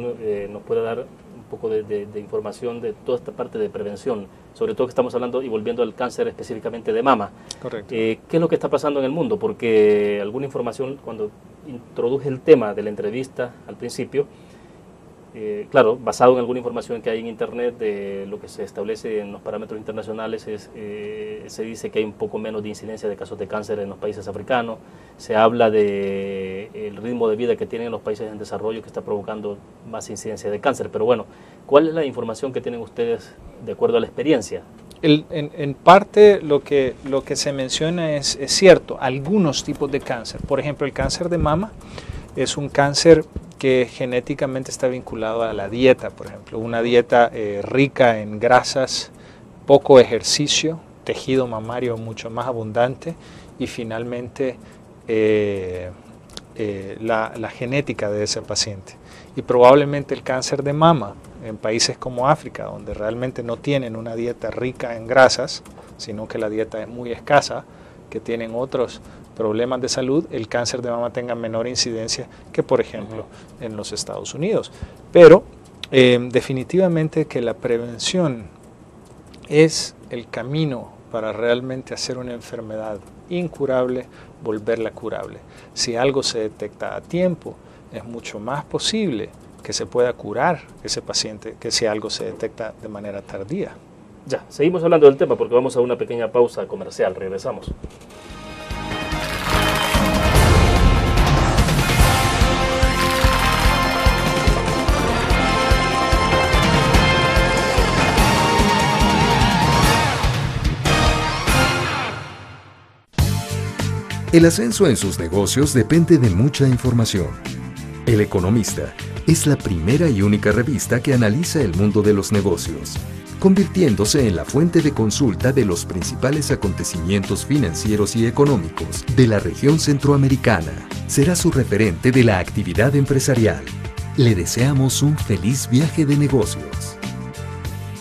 nos pueda dar un poco de información de toda esta parte de prevención, sobre todo que estamos hablando y volviendo al cáncer específicamente de mama. Correcto. ¿Qué es lo que está pasando en el mundo? Porque alguna información, cuando introduje el tema de la entrevista al principio, claro, basado en alguna información que hay en Internet de lo que se establece en los parámetros internacionales, se dice que hay un poco menos de incidencia de casos de cáncer en los países africanos, se habla de el ritmo de vida que tienen los países en desarrollo que está provocando más incidencia de cáncer, pero bueno, ¿cuál es la información que tienen ustedes de acuerdo a la experiencia? En parte lo que se menciona es cierto, algunos tipos de cáncer, por ejemplo el cáncer de mama es un cáncer que genéticamente está vinculado a la dieta, por ejemplo, una dieta rica en grasas, poco ejercicio, tejido mamario mucho más abundante y finalmente la genética de ese paciente. Y probablemente el cáncer de mama en países como África, donde realmente no tienen una dieta rica en grasas, sino que la dieta es muy escasa, que tienen otros problemas de salud, el cáncer de mama tenga menor incidencia que, por ejemplo, en los Estados Unidos. Pero definitivamente que la prevención es el camino para realmente hacer una enfermedad incurable, volverla curable. Si algo se detecta a tiempo, es mucho más posible que se pueda curar ese paciente que si algo se detecta de manera tardía. Ya, seguimos hablando del tema porque vamos a una pequeña pausa comercial, regresamos. El ascenso en sus negocios depende de mucha información. El Economista es la primera y única revista que analiza el mundo de los negocios, convirtiéndose en la fuente de consulta de los principales acontecimientos financieros y económicos de la región centroamericana. Será su referente de la actividad empresarial. Le deseamos un feliz viaje de negocios.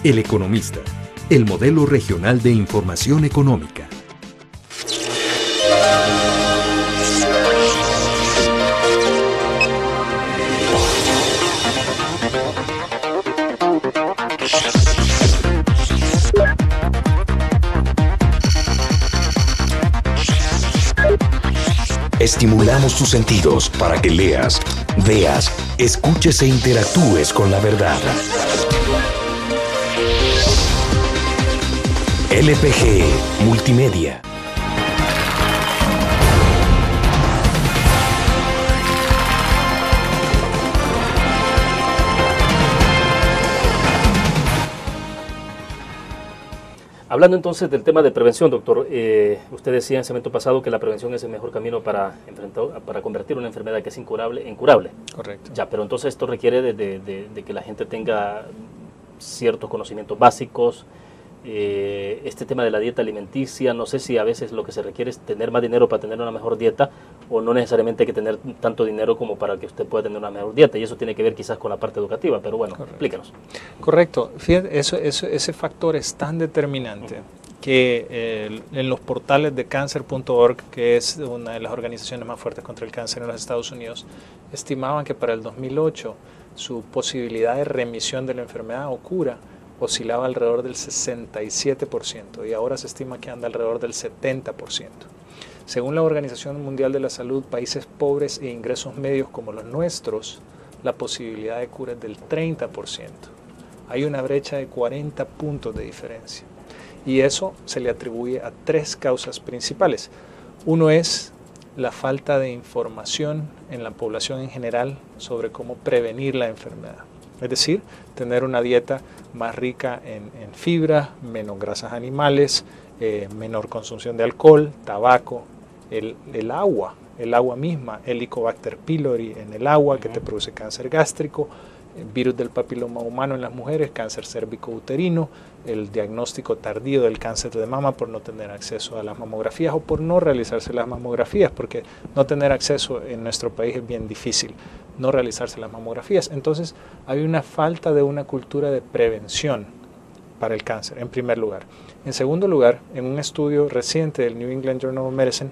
El Economista, el modelo regional de información económica. Estimulamos tus sentidos para que leas, veas, escuches e interactúes con la verdad. LPG Multimedia. Hablando entonces del tema de prevención, doctor, usted decía en el segmento pasado que la prevención es el mejor camino para convertir una enfermedad que es incurable en curable. Correcto. Ya, pero entonces esto requiere de que la gente tenga ciertos conocimientos básicos, este tema de la dieta alimenticia, no sé si a veces lo que se requiere es tener más dinero para tener una mejor dieta o no necesariamente hay que tener tanto dinero como para que usted pueda tener una mejor dieta y eso tiene que ver quizás con la parte educativa, pero bueno, explícanos. Correcto, fíjate, ese factor es tan determinante que en los portales de cancer.org, que es una de las organizaciones más fuertes contra el cáncer en los Estados Unidos, estimaban que para el 2008 su posibilidad de remisión de la enfermedad o cura oscilaba alrededor del 67% y ahora se estima que anda alrededor del 70%. Según la Organización Mundial de la Salud, países pobres e ingresos medios como los nuestros, la posibilidad de cura es del 30%. Hay una brecha de 40 puntos de diferencia y eso se le atribuye a tres causas principales. Uno es la falta de información en la población en general sobre cómo prevenir la enfermedad. Es decir, tener una dieta más rica en fibra, menos grasas animales, menor consumición de alcohol, tabaco, el agua misma, Helicobacter pylori en el agua que te produce cáncer gástrico, virus del papiloma humano en las mujeres, cáncer cérvico-uterino, el diagnóstico tardío del cáncer de mama por no tener acceso a las mamografías o por no realizarse las mamografías, porque no tener acceso en nuestro país es bien difícil, no realizarse las mamografías. Entonces hay una falta de una cultura de prevención para el cáncer, en primer lugar. En segundo lugar, en un estudio reciente del New England Journal of Medicine,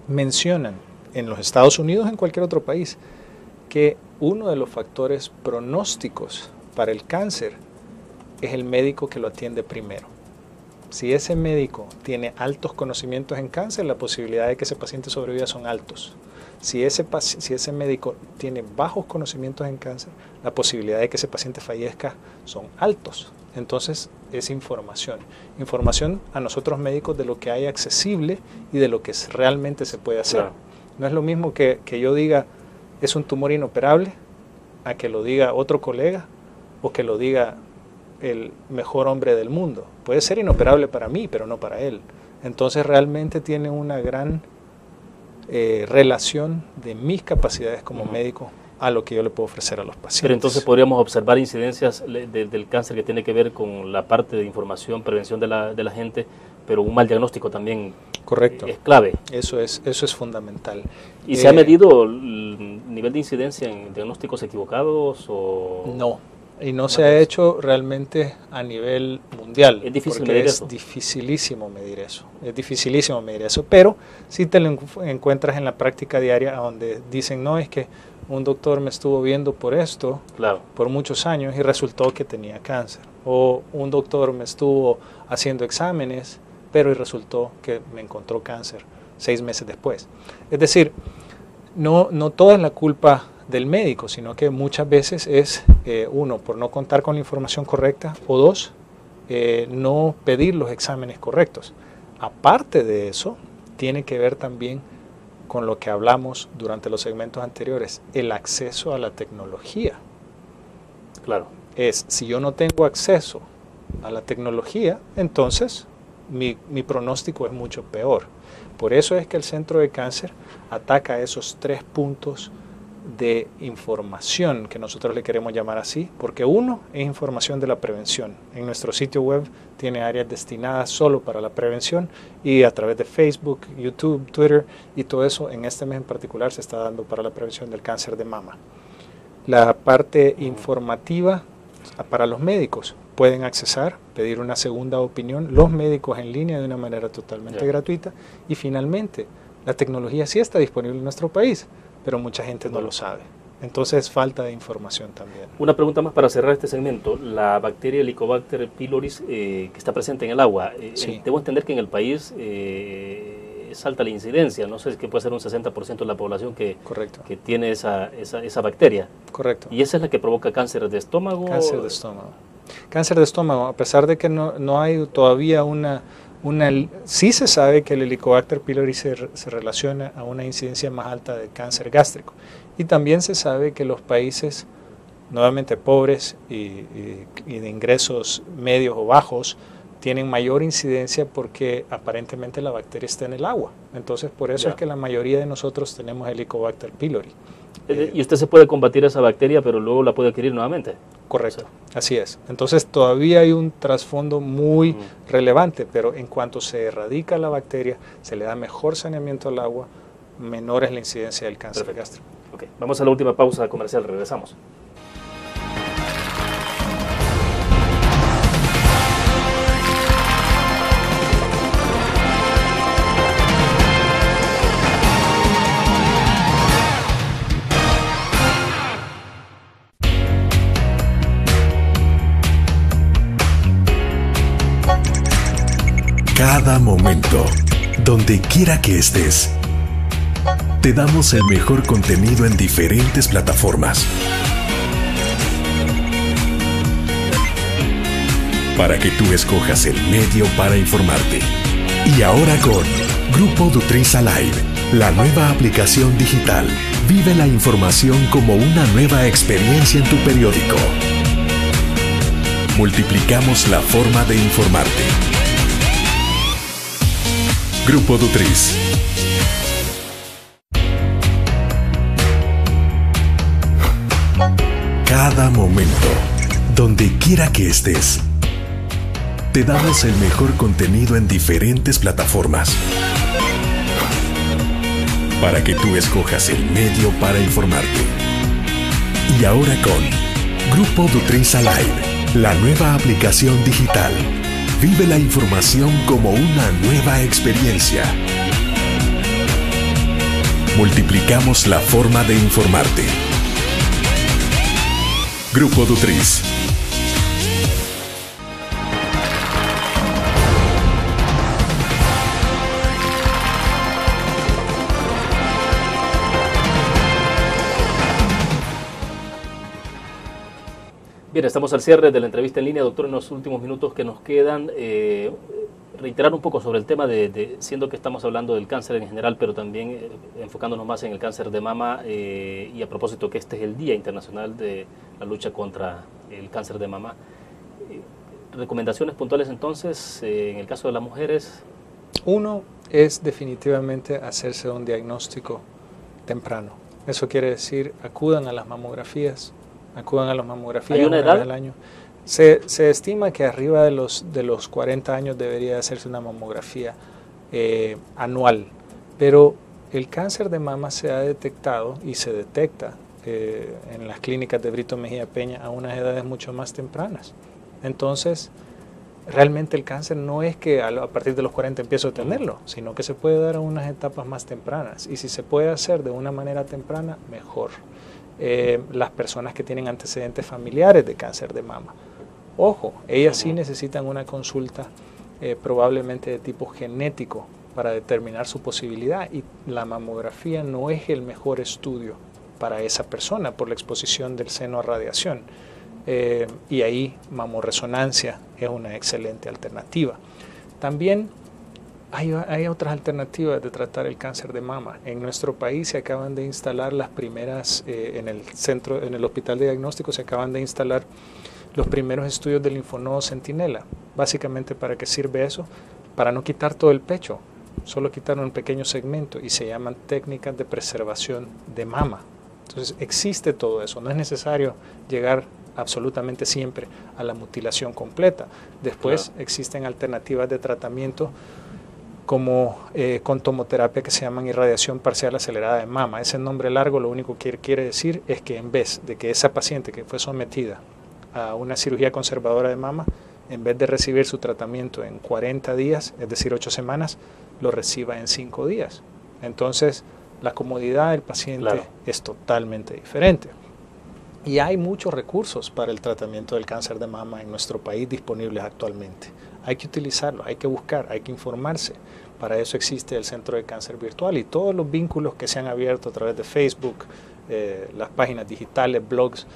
mencionan en los Estados Unidos, en cualquier otro país, que uno de los factores pronósticos para el cáncer es el médico que lo atiende primero. Si ese médico tiene altos conocimientos en cáncer, la posibilidad de que ese paciente sobreviva son altos. Si ese médico tiene bajos conocimientos en cáncer, la posibilidad de que ese paciente fallezca son altos. Entonces es información a nosotros médicos de lo que hay accesible y de lo que realmente se puede hacer. Claro. No es lo mismo que yo diga es un tumor inoperable a que lo diga otro colega o que lo diga el mejor hombre del mundo. Puede ser inoperable para mí, pero no para él. Entonces realmente tiene una gran relación de mis capacidades como médico a lo que yo le puedo ofrecer a los pacientes. Pero entonces podríamos observar incidencias del cáncer que tiene que ver con la parte de información, prevención de la gente, pero un mal diagnóstico también. Correcto. Es clave. Eso es fundamental. ¿Y se ha medido el nivel de incidencia en diagnósticos equivocados? No, y no se ha hecho realmente a nivel mundial. Es difícil medir eso. Es dificilísimo medir eso. Pero sí te lo encuentras en la práctica diaria donde dicen, no, es que un doctor me estuvo viendo por esto, claro, por muchos años y resultó que tenía cáncer. O un doctor me estuvo haciendo exámenes, pero y resultó que me encontró cáncer 6 meses después. Es decir, no toda es la culpa del médico, sino que muchas veces es, uno, por no contar con la información correcta, o dos, no pedir los exámenes correctos. Aparte de eso, tiene que ver también con lo que hablamos durante los segmentos anteriores, el acceso a la tecnología. Claro. Si yo no tengo acceso a la tecnología, entonces mi pronóstico es mucho peor. Por eso es que el Centro de Cáncer ataca esos 3 puntos de información, que nosotros le queremos llamar así, porque uno es información de la prevención. En nuestro sitio web tiene áreas destinadas solo para la prevención y a través de Facebook, YouTube, Twitter y todo eso en este mes en particular se está dando para la prevención del cáncer de mama. La parte informativa para los médicos, pueden accesar, pedir una segunda opinión, los médicos en línea de una manera totalmente gratuita. Y finalmente, la tecnología sí está disponible en nuestro país, pero mucha gente no lo sabe. Entonces, falta de información también. Una pregunta más para cerrar este segmento. La bacteria Helicobacter pylori que está presente en el agua, sí. Debo entender que en el país es alta la incidencia, no sé, que puede ser un 60% de la población que tiene esa bacteria. Correcto. ¿Y esa es la que provoca cáncer de estómago? Cáncer de estómago. Cáncer de estómago, a pesar de que no hay todavía sí se sabe que el Helicobacter pylori se relaciona a una incidencia más alta de cáncer gástrico. Y también se sabe que los países nuevamente pobres y de ingresos medios o bajos tienen mayor incidencia porque aparentemente la bacteria está en el agua. Entonces por eso es que la mayoría de nosotros tenemos Helicobacter pylori. Y usted se puede combatir esa bacteria, pero luego la puede adquirir nuevamente. Correcto, así es. Entonces todavía hay un trasfondo muy relevante, pero en cuanto se erradica la bacteria, se le da mejor saneamiento al agua, menor es la incidencia del cáncer gástrico. Okay. Vamos a la última pausa comercial, regresamos. Cada momento, donde quiera que estés, te damos el mejor contenido en diferentes plataformas. Para que tú escojas el medio para informarte. Y ahora con Grupo Dutriz Alive, la nueva aplicación digital. Vive la información como una nueva experiencia en tu periódico. Multiplicamos la forma de informarte. Grupo Dutriz. Cada momento, donde quiera que estés, te damos el mejor contenido en diferentes plataformas. Para que tú escojas el medio para informarte. Y ahora con Grupo Dutriz Alive, la nueva aplicación digital. Vive la información como una nueva experiencia. Multiplicamos la forma de informarte. Grupo Dutriz. Bien, estamos al cierre de la entrevista en línea. Doctor, en los últimos minutos que nos quedan, reiterar un poco sobre el tema siendo que estamos hablando del cáncer en general, pero también enfocándonos más en el cáncer de mama, y a propósito que este es el Día Internacional de la Lucha contra el Cáncer de Mama. Recomendaciones puntuales entonces, en el caso de las mujeres. Uno es definitivamente hacerse un diagnóstico temprano. Eso quiere decir, acudan a las mamografías. ¿Hay una edad? Al año. Se estima que arriba de los 40 años debería hacerse una mamografía anual, pero el cáncer de mama se ha detectado y se detecta en las clínicas de Brito Mejía Peña a unas edades mucho más tempranas. Entonces, realmente el cáncer no es que a partir de los 40 empiezo a tenerlo, sino que se puede dar a unas etapas más tempranas, y si se puede hacer de una manera temprana, mejor. Las personas que tienen antecedentes familiares de cáncer de mama, ojo, ellas sí necesitan una consulta probablemente de tipo genético para determinar su posibilidad, y la mamografía no es el mejor estudio para esa persona por la exposición del seno a radiación. Y ahí mamorresonancia es una excelente alternativa. También hay otras alternativas de tratar el cáncer de mama. En nuestro país se acaban de instalar las primeras, en el hospital de diagnóstico se acaban de instalar los primeros estudios del linfonodo centinela. Básicamente, ¿para qué sirve eso? Para no quitar todo el pecho, solo quitar un pequeño segmento, y se llaman técnicas de preservación de mama. Entonces existe todo eso, no es necesario llegar absolutamente siempre a la mutilación completa. Después existen alternativas de tratamiento como con tomoterapia que se llaman irradiación parcial acelerada de mama. Ese nombre largo lo único que quiere decir es que en vez de que esa paciente que fue sometida a una cirugía conservadora de mama, en vez de recibir su tratamiento en 40 días, es decir 8 semanas, lo reciba en 5 días. Entonces la comodidad del paciente es totalmente diferente. Y hay muchos recursos para el tratamiento del cáncer de mama en nuestro país disponibles actualmente. Hay que utilizarlo, hay que buscar, hay que informarse. Para eso existe el Centro de Cáncer Virtual y todos los vínculos que se han abierto a través de Facebook, las páginas digitales, blogs,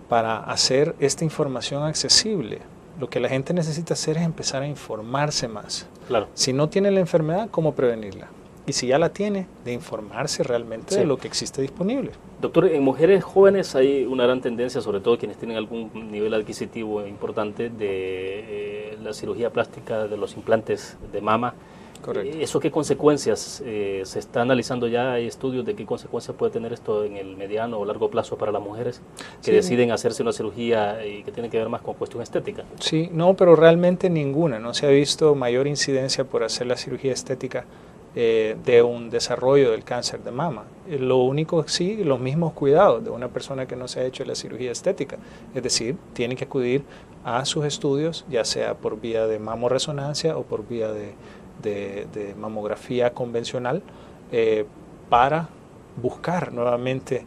para hacer esta información accesible. Lo que la gente necesita hacer es empezar a informarse más. Si no tiene la enfermedad, ¿cómo prevenirla? Y si ya la tiene, de informarse realmente de lo que existe disponible. Doctor, en mujeres jóvenes hay una gran tendencia, sobre todo quienes tienen algún nivel adquisitivo importante, de la cirugía plástica de los implantes de mama. Correcto. ¿Eso qué consecuencias se está analizando ya? ¿Hay estudios de qué consecuencias puede tener esto en el mediano o largo plazo para las mujeres que deciden hacerse una cirugía y que tiene que ver más con cuestión estética? Sí, no, pero realmente ninguna. No se ha visto mayor incidencia por hacer la cirugía estética de un desarrollo del cáncer de mama. Lo único, sí, los mismos cuidados de una persona que no se ha hecho la cirugía estética. Es decir, tiene que acudir a sus estudios, ya sea por vía de mamorresonancia o por vía de mamografía convencional, para buscar nuevamente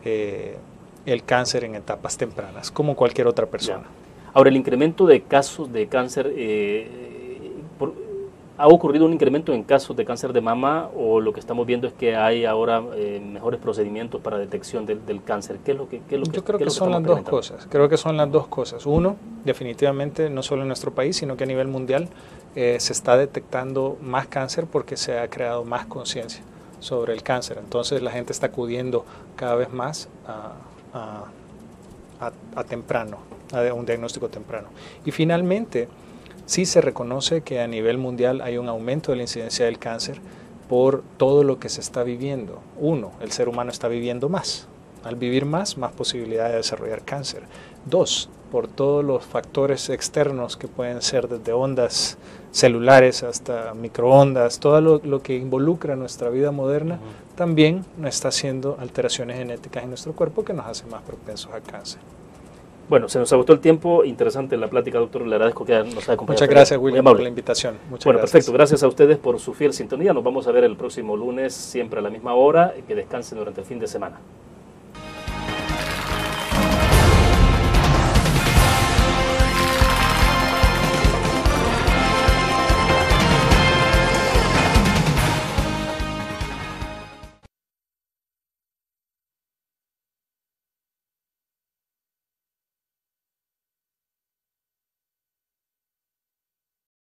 el cáncer en etapas tempranas, como cualquier otra persona. Ahora, el incremento de casos de cáncer, ¿ha ocurrido un incremento en casos de cáncer de mama, o lo que estamos viendo es que hay ahora mejores procedimientos para detección del cáncer? Yo creo que son las dos cosas. Creo que son las dos cosas. Uno, definitivamente, no solo en nuestro país, sino que a nivel mundial se está detectando más cáncer porque se ha creado más conciencia sobre el cáncer. Entonces la gente está acudiendo cada vez más a temprano, a un diagnóstico temprano. Y finalmente, sí se reconoce que a nivel mundial hay un aumento de la incidencia del cáncer por todo lo que se está viviendo. Uno, el ser humano está viviendo más. Al vivir más posibilidad de desarrollar cáncer. Dos, por todos los factores externos que pueden ser desde ondas celulares hasta microondas, todo lo que involucra nuestra vida moderna, también nos está haciendo alteraciones genéticas en nuestro cuerpo que nos hacen más propensos al cáncer. Bueno, se nos agotó el tiempo. Interesante la plática, doctor. Le agradezco que nos haya acompañado. Muchas gracias, William, por la invitación. Muchas gracias. Perfecto. Gracias a ustedes por su fiel sintonía. Nos vamos a ver el próximo lunes, siempre a la misma hora. Que descansen durante el fin de semana.